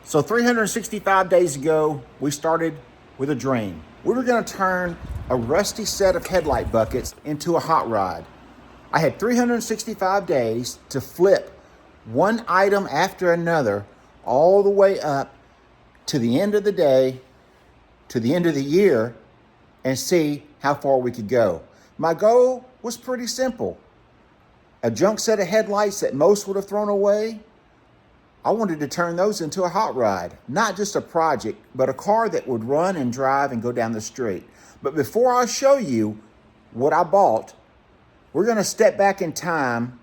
So 365 days ago, we started with a dream. We were gonna turn a rusty set of headlight buckets into a hot rod. I had 365 days to flip one item after another all the way up to the end of the day, to the end of the year, and see how far we could go. My goal was pretty simple. A junk set of headlights that most would have thrown away, I wanted to turn those into a hot rod, not just a project, but a car that would run and drive and go down the street. But before I show you what I bought, we're gonna step back in time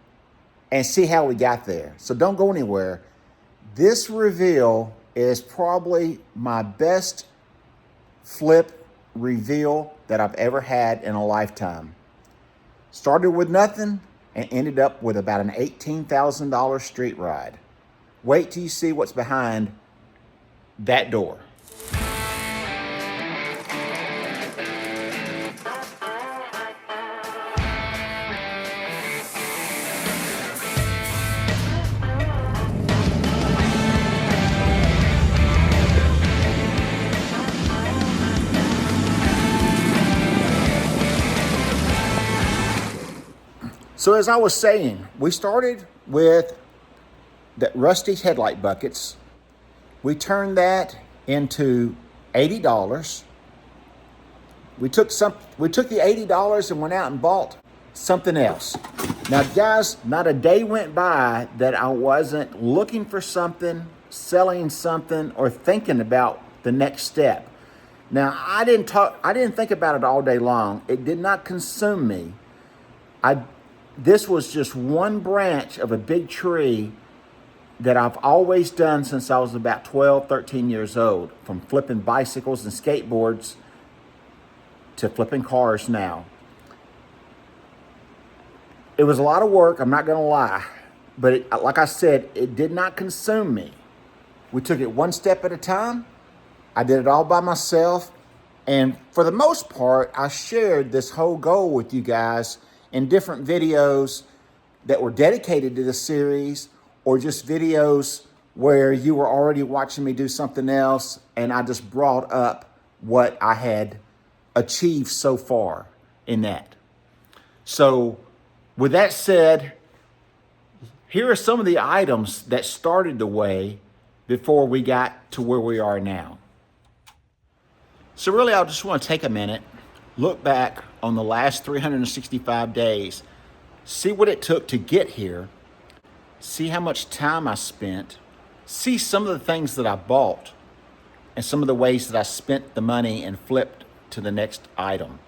and see how we got there. So don't go anywhere. This reveal is probably my best flip reveal that I've ever had in a lifetime. Started with nothing and ended up with about an $18,000 street ride. Wait till you see what's behind that door. So as I was saying, we started with that rusty headlight buckets. We turned that into $80. We took the $80 and went out and bought something else. Now guys, not a day went by that I wasn't looking for something, selling something, or thinking about the next step. Now I didn't think about it all day long. It did not consume me. This was just one branch of a big tree that I've always done since I was about 12, 13 years old, from flipping bicycles and skateboards to flipping cars now. It was a lot of work, I'm not gonna lie, but like I said, it did not consume me. We took it one step at a time. I did it all by myself. And for the most part, I shared this whole goal with you guys in different videos that were dedicated to the series, or just videos where you were already watching me do something else and I just brought up what I had achieved so far in that. So with that said, here are some of the items that started the way before we got to where we are now. So really, I just want to take a minute, look back on the last 365 days, see what it took to get here, see how much time I spent, see some of the things that I bought, and some of the ways that I spent the money and flipped to the next item.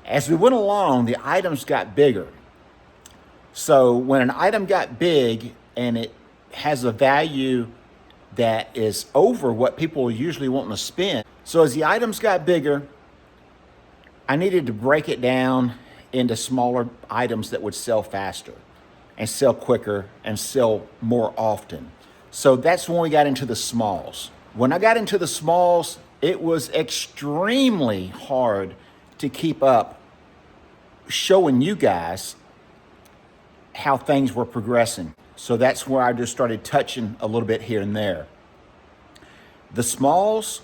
As we went along, the items got bigger. So when an item got big and it has a value that is over what people are usually wanting to spend. So as the items got bigger, I needed to break it down into smaller items that would sell faster and sell quicker and sell more often. So that's when we got into the smalls. When I got into the smalls, it was extremely hard to keep up showing you guys how things were progressing. So that's where I just started touching a little bit here and there. The smalls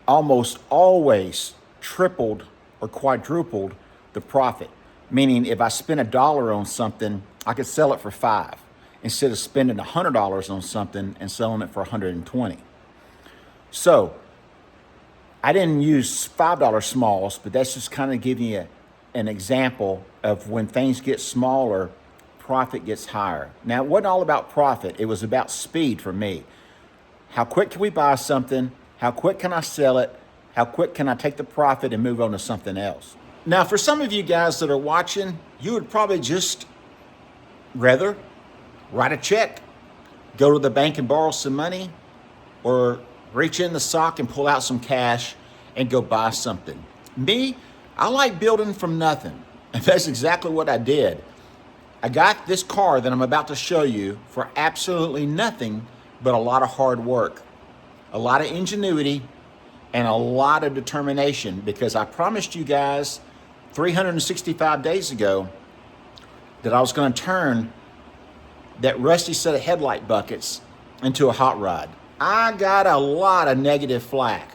almost always tripled or quadrupled the profit. Meaning if I spent $1 on something, I could sell it for $5 instead of spending $100 on something and selling it for $120. So I didn't use $5 smalls, but that's just kind of giving you an example of when things get smaller, profit gets higher. Now, it wasn't all about profit. It was about speed for me. How quick can we buy something? How quick can I sell it? How quick can I take the profit and move on to something else? Now, for some of you guys that are watching, you would probably just rather write a check, go to the bank and borrow some money, or reach in the sock and pull out some cash and go buy something. Me, I like building from nothing. And that's exactly what I did. I got this car that I'm about to show you for absolutely nothing but a lot of hard work, a lot of ingenuity, and a lot of determination, because I promised you guys 365 days ago that I was going to turn that rusty set of headlight buckets into a hot rod. I got a lot of negative flack.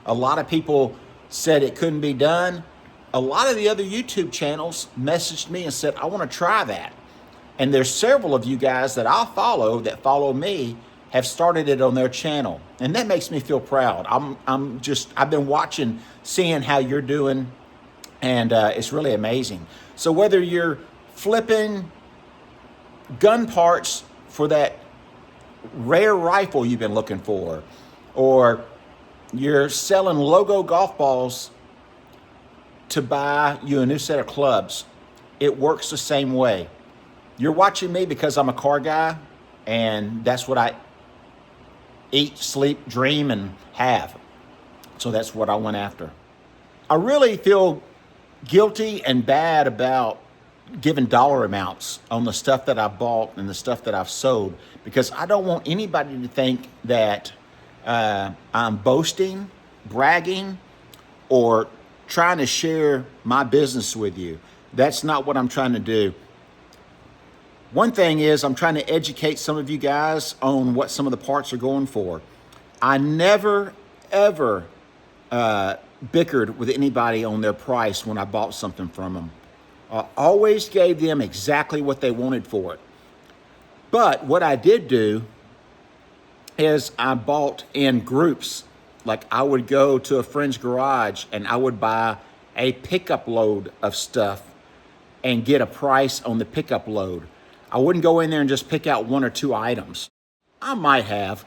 A lot of people said it couldn't be done. A lot of the other YouTube channels messaged me and said, I want to try that. And there's several of you guys that I follow that follow me have started it on their channel. And that makes me feel proud. I've been watching, seeing how you're doing, and it's really amazing. So whether you're flipping gun parts for that rare rifle you've been looking for, or you're selling logo golf balls to buy you a new set of clubs, it works the same way. You're watching me because I'm a car guy, and that's what I eat, sleep, dream, and have. So that's what I went after. I really feel guilty and bad about giving dollar amounts on the stuff that I bought and the stuff that I've sold, because I don't want anybody to think that I'm boasting, bragging, or trying to share my business with you. That's not what I'm trying to do. One thing is, I'm trying to educate some of you guys on what some of the parts are going for. I never, ever bickered with anybody on their price when I bought something from them. I always gave them exactly what they wanted for it. But what I did do is I bought in groups. Like, I would go to a friend's garage and I would buy a pickup load of stuff and get a price on the pickup load. I wouldn't go in there and just pick out one or two items. I might have,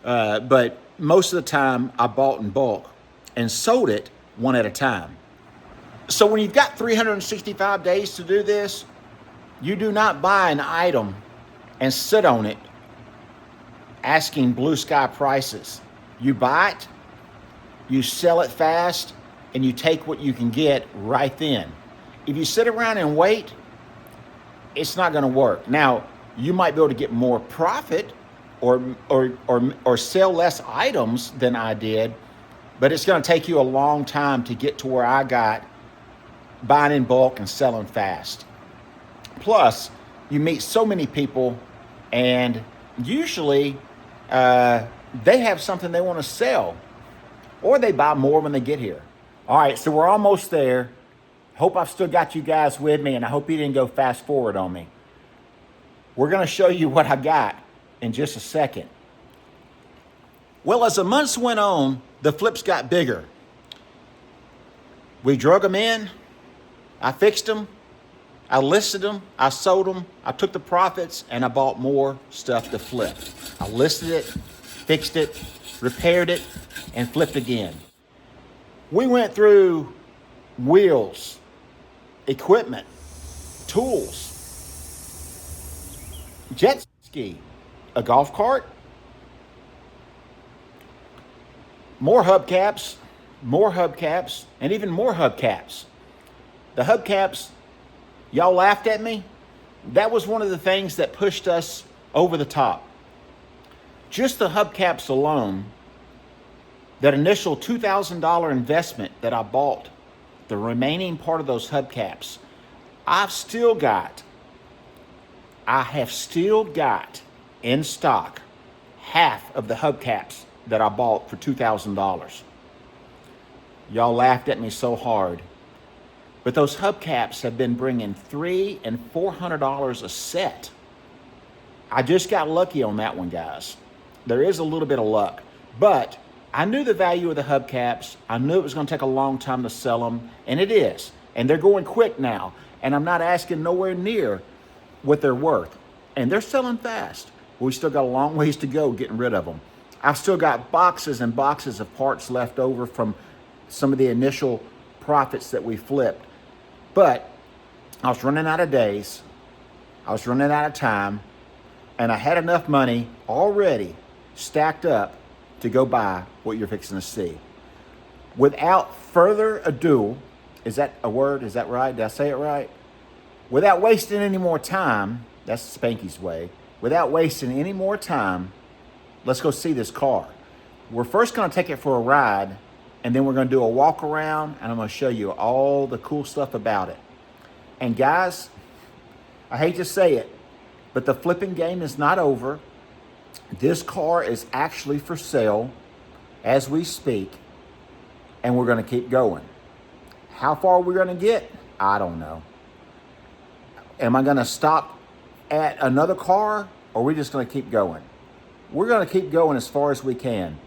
but most of the time I bought in bulk and sold it one at a time. So when you've got 365 days to do this, you do not buy an item and sit on it asking blue sky prices. You buy it, you sell it fast, and you take what you can get right then. If you sit around and wait, it's not going to work. Now, you might be able to get more profit or sell less items than I did, but it's going to take you a long time to get to where I got buying in bulk and selling fast. Plus, you meet so many people, and usually they have something they want to sell, or they buy more when they get here. All right, so we're almost there. Hope I've still got you guys with me, and I hope you didn't go fast forward on me. We're going to show you what I got in just a second. Well, as the months went on, the flips got bigger. We drug them in. I fixed them. I listed them. I sold them. I took the profits, and I bought more stuff to flip. I listed it, fixed it, repaired it, and flipped again. We went through wheels, equipment, tools, jet ski, a golf cart, more hubcaps, and even more hubcaps. The hubcaps, y'all laughed at me. That was one of the things that pushed us over the top. Just the hubcaps alone, that initial $2,000 investment that I bought, the remaining part of those hubcaps, I have still got in stock half of the hubcaps that I bought for $2,000. Y'all laughed at me so hard. But those hubcaps have been bringing $300 and $400 a set. I just got lucky on that one, guys. There is a little bit of luck, but I knew the value of the hubcaps. I knew it was going to take a long time to sell them, and it is. And they're going quick now, and I'm not asking nowhere near what they're worth. And they're selling fast. We still got a long ways to go getting rid of them. I've still got boxes and boxes of parts left over from some of the initial profits that we flipped. But I was running out of days. I was running out of time, and I had enough money already stacked up to go buy what you're fixing to see. Without further ado, is that a word? Is that right? Did I say it right? Without wasting any more time, that's Spanky's way. Without wasting any more time, let's go see this car. We're first going to take it for a ride, and then we're going to do a walk around, and I'm going to show you all the cool stuff about it. And guys, I hate to say it, but the flipping game is not over. This car is actually for sale as we speak, and we're going to keep going. How far we're going to get, I don't know. Am I going to stop at another car, or are we just going to keep going? We're going to keep going as far as we can.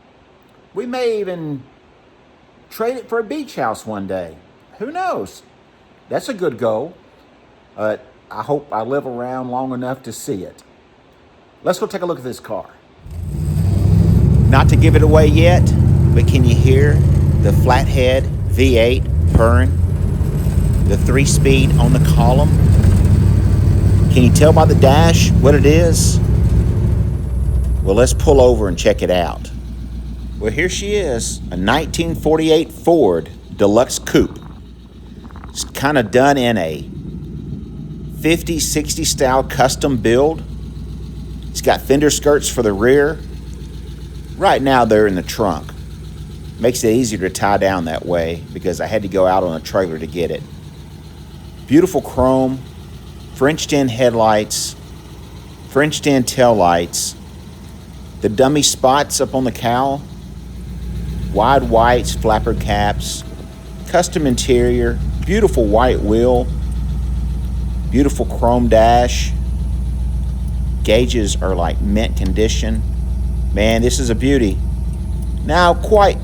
We may even trade it for a beach house one day. Who knows? That's a good goal. I hope I live around long enough to see it. Let's go take a look at this car. Not to give it away yet, but can you hear the flathead V8 purring? The 3-speed on the column? Can you tell by the dash what it is? Well, let's pull over and check it out. Well, here she is, a 1948 Ford Deluxe Coupe. It's kind of done in a 50, 60 style custom build. It's got fender skirts for the rear. Right now they're in the trunk. Makes it easier to tie down that way because I had to go out on a trailer to get it. Beautiful chrome, Frenched-in headlights, Frenched-in tail lights, the dummy spots up on the cowl, wide whites, flapper caps, custom interior, beautiful white wheel, beautiful chrome dash. Gauges are like mint condition. Man, this is a beauty. Now,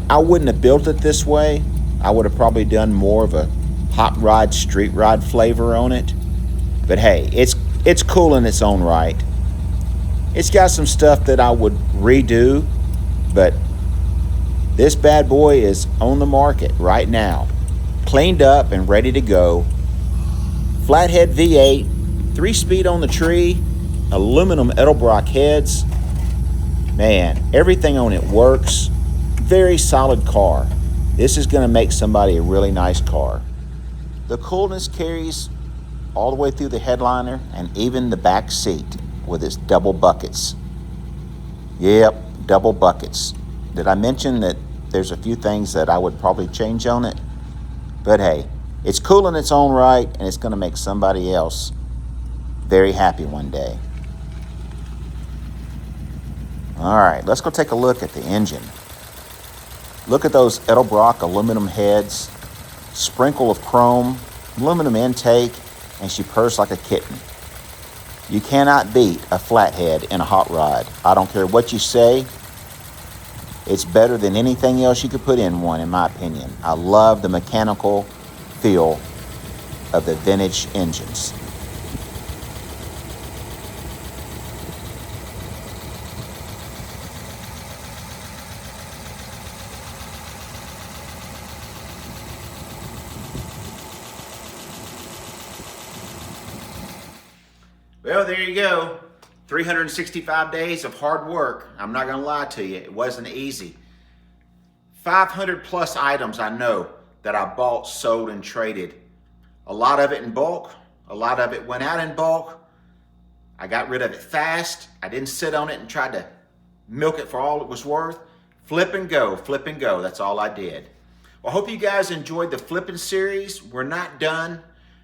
I wouldn't have built it this way. I would have probably done more of a hot rod, street rod flavor on it. But hey, it's cool in its own right. It's got some stuff that I would redo, but this bad boy is on the market right now. Cleaned up and ready to go. Flathead V8, 3-speed on the tree, aluminum Edelbrock heads. Man, everything on it works. Very solid car. This is going to make somebody a really nice car. The coolness carries all the way through the headliner and even the back seat with its double buckets. Yep, double buckets. Did I mention that there's a few things that I would probably change on it? But hey, it's cool in its own right, and it's going to make somebody else very happy one day. All right, let's go take a look at the engine. Look at those Edelbrock aluminum heads, sprinkle of chrome, aluminum intake, and she purrs like a kitten. You cannot beat a flathead in a hot rod. I don't care what you say. It's better than anything else you could put in one, in my opinion. I love the mechanical feel of the vintage engines. Well, there you go. 365 days of hard work. I'm not going to lie to you. It wasn't easy. 500 plus items I know that I bought, sold, and traded. A lot of it in bulk. A lot of it went out in bulk. I got rid of it fast. I didn't sit on it and try to milk it for all it was worth. Flip and go, flip and go. That's all I did. Well, I hope you guys enjoyed the flipping series. We're not done.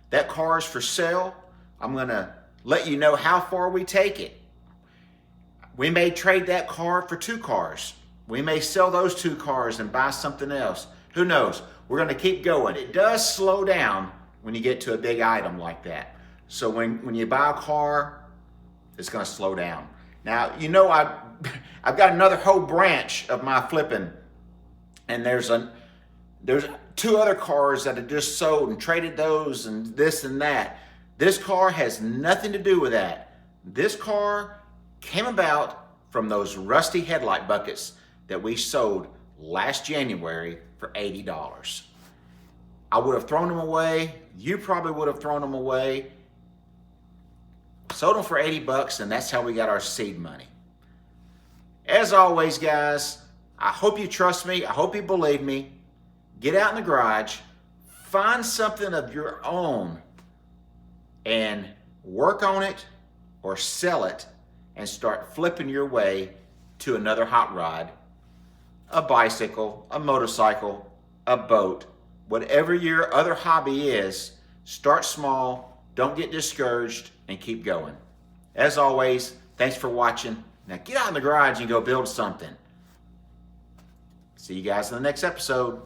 That car is for sale. I'm going to let you know how far we take it. We may trade that car for 2 cars. We may sell those 2 cars and buy something else. Who knows? We're going to keep going. It does slow down when you get to a big item like that. So when you buy a car, it's going to slow down. Now, you know, I've got another whole branch of my flipping, and there's 2 other cars that I just sold and traded those and this and that. This car has nothing to do with that. This car came about from those rusty headlight buckets that we sold last January for $80. I would have thrown them away. You probably would have thrown them away. Sold them for $80, and that's how we got our seed money. As always, guys, I hope you trust me. I hope you believe me. Get out in the garage, find something of your own, and work on it or sell it and start flipping your way to another hot rod, a bicycle, a motorcycle, a boat, whatever your other hobby is. Start small, don't get discouraged, and keep going. As always, thanks for watching. Now get out in the garage and go build something. See you guys in the next episode.